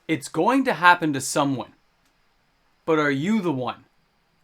It's going to happen to someone, but are you the one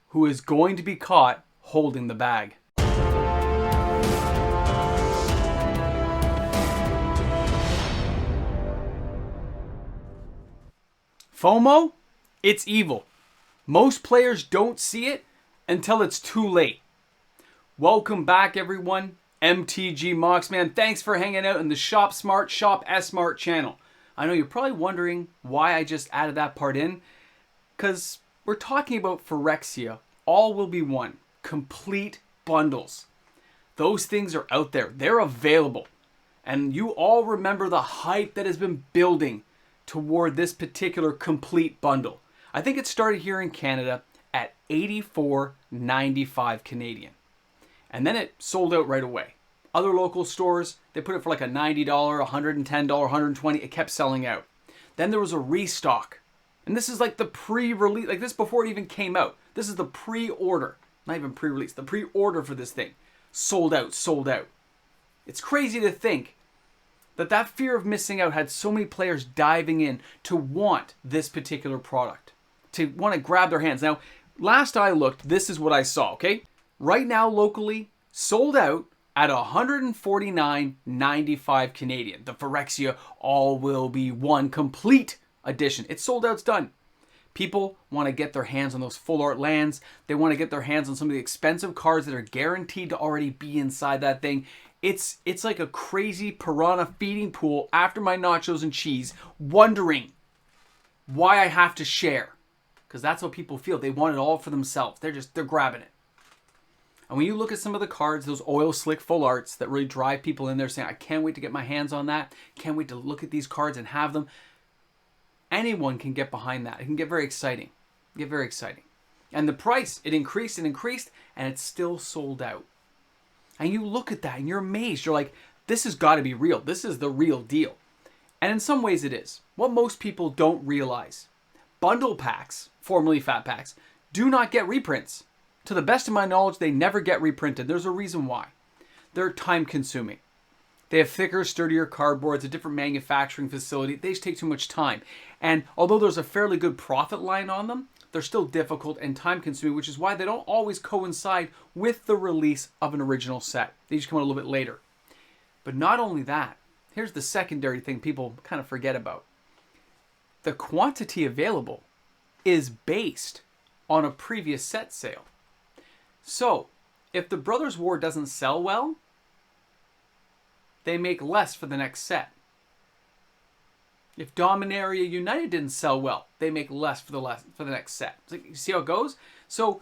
who is going to be caught holding the bag? FOMO? It's evil. Most players don't see it until it's too late. Welcome back, everyone. MTG Moxman, thanks for hanging out in the Shop Smart, Shop S-Smart channel. I know you're probably wondering why I just added that part in, because we're talking about Phyrexia. All will be one. Complete bundles. Those things are out there. They're available. And you all remember the hype that has been building toward this particular complete bundle. I think it started here in Canada at $84.95 Canadian. And then it sold out right away. Other local stores, they put it for like a $90, $110, $120. It kept selling out. Then there was a restock. And this is like the pre-release, like this before it even came out. This is the pre-order. Not even pre-release, the pre-order for this thing. Sold out, sold out. It's crazy to think that that fear of missing out had so many players diving in to want this particular product. To want to grab their hands. Now, last I looked, this is what I saw, okay? Right now, locally, sold out at $149.95 Canadian. The Phyrexia All Will Be One Complete Edition. It's sold out, it's done. People want to get their hands on those full art lands. They want to get their hands on some of the expensive cards that are guaranteed to already be inside that thing. It's like a crazy piranha feeding pool after my nachos and cheese, wondering why I have to share. Because that's what people feel. They want it all for themselves. They're grabbing it. And when you look at some of the cards, those oil slick full arts that really drive people in there saying, I can't wait to get my hands on that. Can't wait to look at these cards and have them. Anyone can get behind that. It can get very exciting. Get very exciting. And the price, it increased and increased, and it's still sold out. And you look at that and you're amazed. You're like, this has got to be real. This is the real deal. And in some ways it is. What most people don't realize, bundle packs, formerly fat packs, do not get reprints. To the best of my knowledge, they never get reprinted. There's a reason why. They're time consuming. They have thicker, sturdier cardboards, a different manufacturing facility. They just take too much time. And although there's a fairly good profit line on them, they're still difficult and time consuming, which is why they don't always coincide with the release of an original set. They just come out a little bit later. But not only that, here's the secondary thing people kind of forget about. The quantity available is based on a previous set sale. So, if the Brothers War doesn't sell well, they make less for the next set. If Dominaria United didn't sell well, they make less for the next set. You see how it goes? So,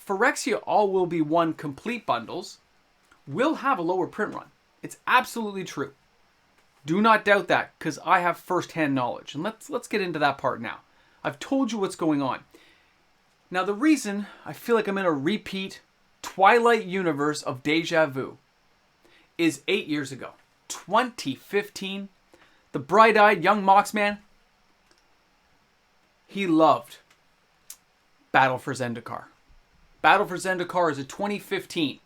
Phyrexia All Will Be One complete bundles will have a lower print run. It's absolutely true. Do not doubt that, because I have first-hand knowledge. And let's get into that part now. I've told you what's going on. Now, the reason I feel like I'm in a repeat Twilight universe of deja vu is 8 years ago, 2015. The bright-eyed young Moxman, he loved Battle for Zendikar. Battle for Zendikar is a 2015.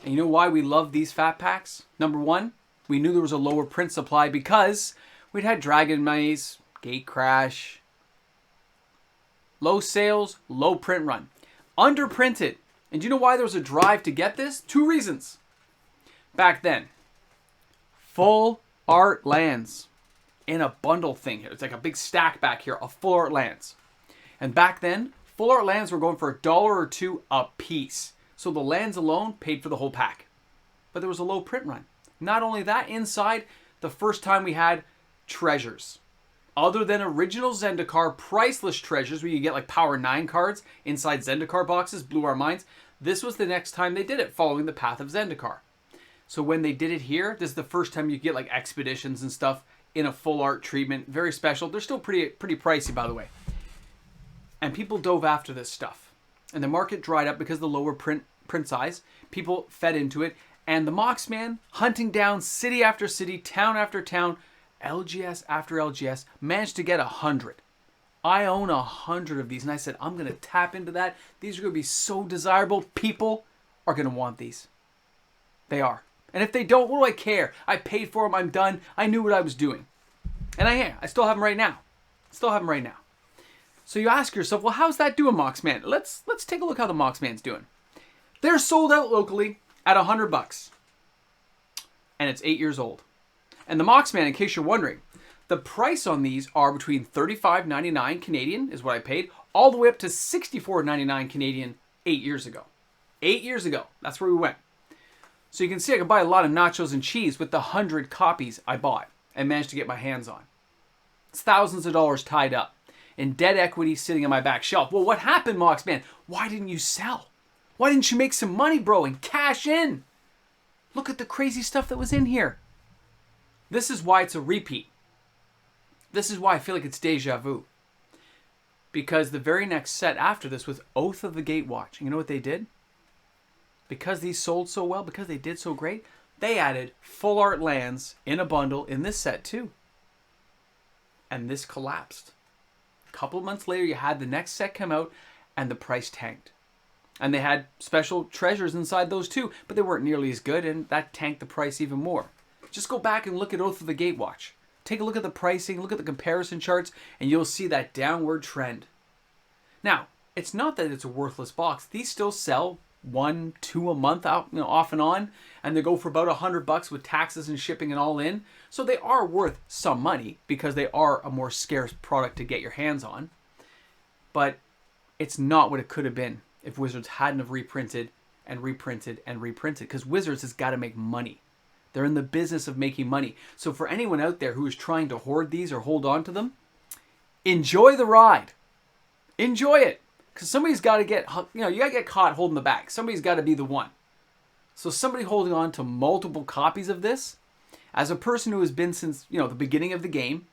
And you know why we love these fat packs? Number one, we knew there was a lower print supply because we'd had Dragon Maze, Gate Crash, low sales, low print run. Underprinted. And do you know why there was a drive to get this? Two reasons. Back then, full art lands in a bundle thing here. It's like a big stack back here of full art lands. And back then, full art lands were going for $1 or $2 a piece. So the lands alone paid for the whole pack. But there was a low print run. Not only that, inside, the first time we had treasures. Other than original Zendikar priceless treasures where you get like Power 9 cards inside Zendikar boxes, blew our minds. This was the next time they did it, following the path of Zendikar. So when they did it here, this is the first time you get like expeditions and stuff in a full art treatment. Very special. They're still pretty pricey, by the way. And people dove after this stuff. And the market dried up because of the lower print size. People fed into it. And the Moxman, hunting down city after city, town after town, LGS after LGS, managed to get 100. I own 100 of these, and I said, I'm going to tap into that. These are going to be so desirable. People are going to want these. They are. And if they don't, what do I care? I paid for them. I'm done. I knew what I was doing. And I still have them right now. So you ask yourself, well, how's that doing, Moxman? Let's take a look how the Moxman's doing. They're sold out locally at $100. And it's 8 years old. And the Moxman, in case you're wondering, the price on these are between $35.99 Canadian is what I paid, all the way up to $64.99 Canadian 8 years ago. 8 years ago. That's where we went. So you can see I could buy a lot of nachos and cheese with the 100 copies I bought and managed to get my hands on. It's thousands of dollars tied up in dead equity sitting on my back shelf. Well, what happened, Moxman? Why didn't you sell? Why didn't you make some money, bro, and cash in? Look at the crazy stuff that was in here. This is why it's a repeat. This is why I feel like it's deja vu. Because the very next set after this was Oath of the Gatewatch. And you know what they did? Because these sold so well, because they did so great, they added full art lands in a bundle in this set too. And this collapsed. A couple of months later, you had the next set come out and the price tanked. And they had special treasures inside those too, but they weren't nearly as good, and that tanked the price even more. Just go back and look at Oath of the Gatewatch. Take a look at the pricing, look at the comparison charts, and you'll see that downward trend. Now, it's not that it's a worthless box. These still sell 1, 2 a month out, off and on, and they go for about $100 with taxes and shipping and all in. So they are worth some money because they are a more scarce product to get your hands on. But it's not what it could have been if Wizards hadn't have reprinted and reprinted and reprinted, because Wizards has got to make money. They're in the business of making money. So for anyone out there who is trying to hoard these or hold on to them, enjoy the ride. Enjoy it. Because somebody's got to get, you got to get caught holding the bag. Somebody's got to be the one. So somebody holding on to multiple copies of this, as a person who has been since, the beginning of the game,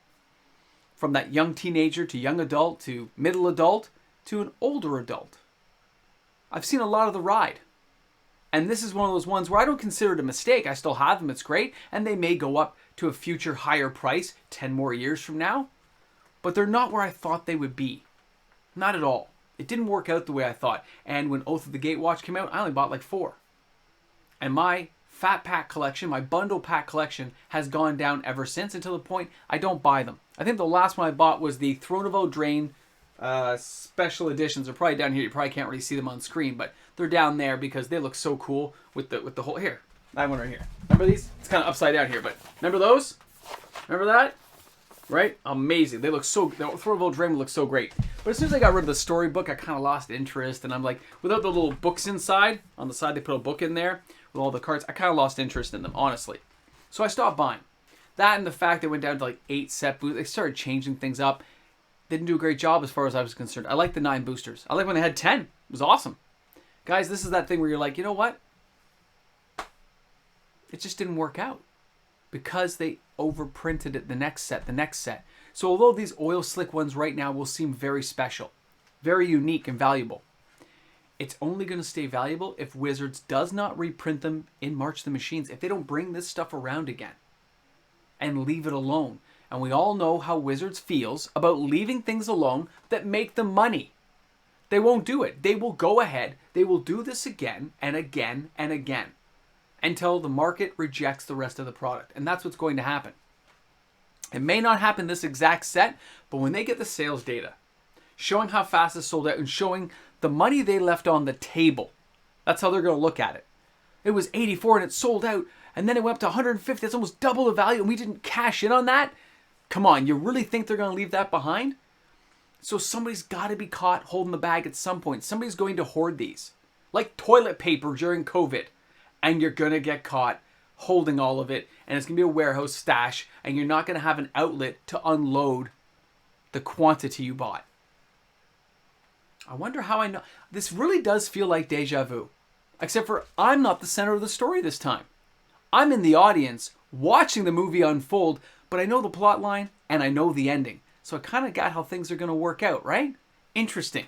from that young teenager to young adult to middle adult to an older adult, I've seen a lot of the ride. And this is one of those ones where I don't consider it a mistake. I still have them. It's great. And they may go up to a future higher price 10 more years from now. But they're not where I thought they would be. Not at all. It didn't work out the way I thought. And when Oath of the Gatewatch came out, I only bought like 4. And my fat pack collection, my bundle pack collection, has gone down ever since, until the point I don't buy them. I think the last one I bought was the Throne of Eldraine special editions. Are probably down here. You probably can't really see them on screen, but they're down there because they look so cool with the whole here. I have one right here. Remember these? It's kind of upside down here, but remember those? Remember that? Right? Amazing. They look so. The Throne of Eldraine looks so great. But as soon as I got rid of the storybook, I kind of lost interest, and I'm like, without the little books inside, on the side they put a book in there with all the cards, I kind of lost interest in them, honestly. So I stopped buying. That and the fact they went down to like 8 set boosts, they started changing things up. They didn't do a great job as far as I was concerned. I like the 9 boosters. I like when they had 10. It was awesome. Guys, this is that thing where you're like, you know what? It just didn't work out. Because they overprinted it the next set. So although these oil slick ones right now will seem very special, very unique and valuable, it's only going to stay valuable if Wizards does not reprint them in March the Machines. If they don't bring this stuff around again and leave it alone. And we all know how Wizards feels about leaving things alone that make them money. They won't do it. They will go ahead. They will do this again and again and again until the market rejects the rest of the product. And that's what's going to happen. It may not happen this exact set, but when they get the sales data, showing how fast it's sold out and showing the money they left on the table, that's how they're going to look at it. It was 84 and it sold out, and then it went up to 150. That's almost double the value, and we didn't cash in on that? Come on, you really think they're going to leave that behind? So somebody's got to be caught holding the bag at some point. Somebody's going to hoard these. Like toilet paper during COVID. And you're going to get caught holding all of it. And it's going to be a warehouse stash. And you're not going to have an outlet to unload the quantity you bought. I wonder how I know. This really does feel like deja vu. Except for I'm not the center of the story this time. I'm in the audience watching the movie unfold. But I know the plot line and I know the ending. So I kind of got how things are going to work out, right? Interesting.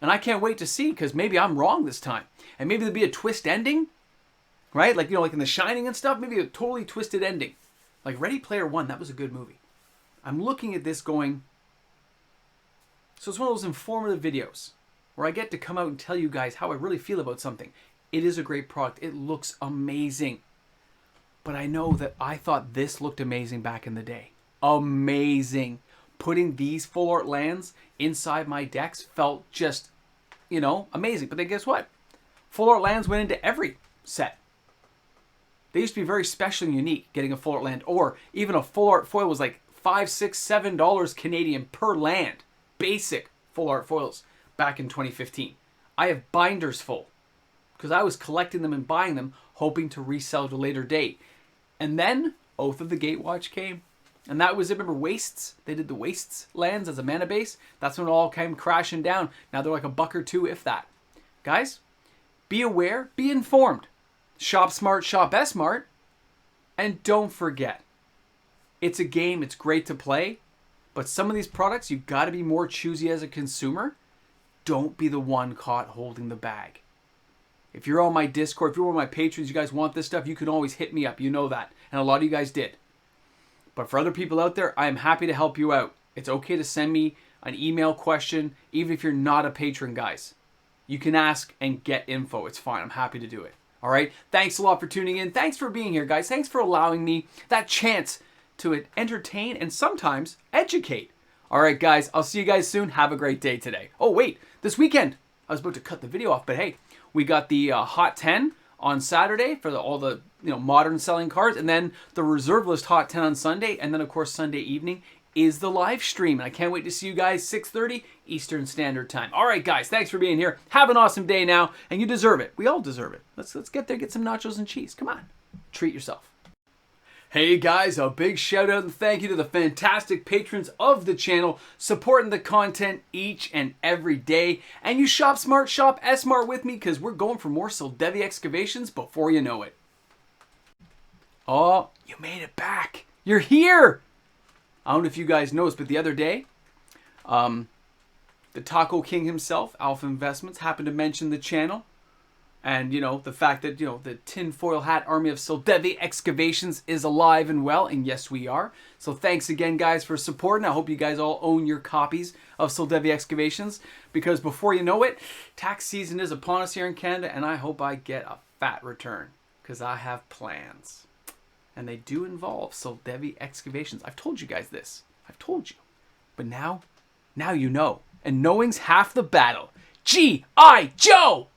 And I can't wait to see, because maybe I'm wrong this time. And maybe there'll be a twist ending, right? Like, like in The Shining and stuff, maybe a totally twisted ending. Like Ready Player One, that was a good movie. I'm looking at this going, so it's one of those informative videos where I get to come out and tell you guys how I really feel about something. It is a great product. It looks amazing. But I know that I thought this looked amazing back in the day. amazing. Putting these full art lands inside my decks felt just, amazing. But then guess what? Full art lands went into every set. They used to be very special and unique, getting a full art land, or even a full art foil was like $5, $6, $7 Canadian per land. Basic full art foils back in 2015. I have binders full because I was collecting them and buying them, hoping to resell at a later date. And then Oath of the Gatewatch came. And that was, remember Wastes? They did the Wastes lands as a mana base. That's when it all came crashing down. Now they're like $1 or $2, if that. Guys, be aware, be informed. Shop smart, shop S-smart. And don't forget, it's a game, it's great to play. But some of these products, you've got to be more choosy as a consumer. Don't be the one caught holding the bag. If you're on my Discord, if you're one of my patrons, you guys want this stuff, you can always hit me up. You know that. And a lot of you guys did. But for other people out there, I am happy to help you out. It's okay to send me an email question, even if you're not a patron, guys. You can ask and get info. It's fine. I'm happy to do it. All right? Thanks a lot for tuning in. Thanks for being here, guys. Thanks for allowing me that chance to entertain and sometimes educate. All right, guys. I'll see you guys soon. Have a great day today. Oh, wait. This weekend, I was about to cut the video off, but hey, we got the Hot 10 on Saturday for all the modern selling cards, and then the Reserve List Hot 10 on Sunday, and then of course Sunday evening is the live stream. And I can't wait to see you guys 6:30 Eastern Standard Time. All right, guys, thanks for being here. Have an awesome day now, and you deserve it. We all deserve it. Let's get there, get some nachos and cheese. Come on, treat yourself. Hey guys, a big shout out and thank you to the fantastic patrons of the channel supporting the content each and every day. And you shop smart, shop S-smart with me because we're going for more Soldevi excavations before you know it. Oh, you made it back. You're here. I don't know if you guys noticed, but the other day, the Taco King himself, Alpha Investments, happened to mention the channel. And, the fact that, the tinfoil hat army of Soldevi excavations is alive and well. And yes, we are. So thanks again, guys, for supporting. I hope you guys all own your copies of Soldevi excavations. Because before you know it, tax season is upon us here in Canada. And I hope I get a fat return. Because I have plans. And they do involve Soldevi excavations. I've told you guys this. I've told you. But now you know. And knowing's half the battle. G.I. Joe!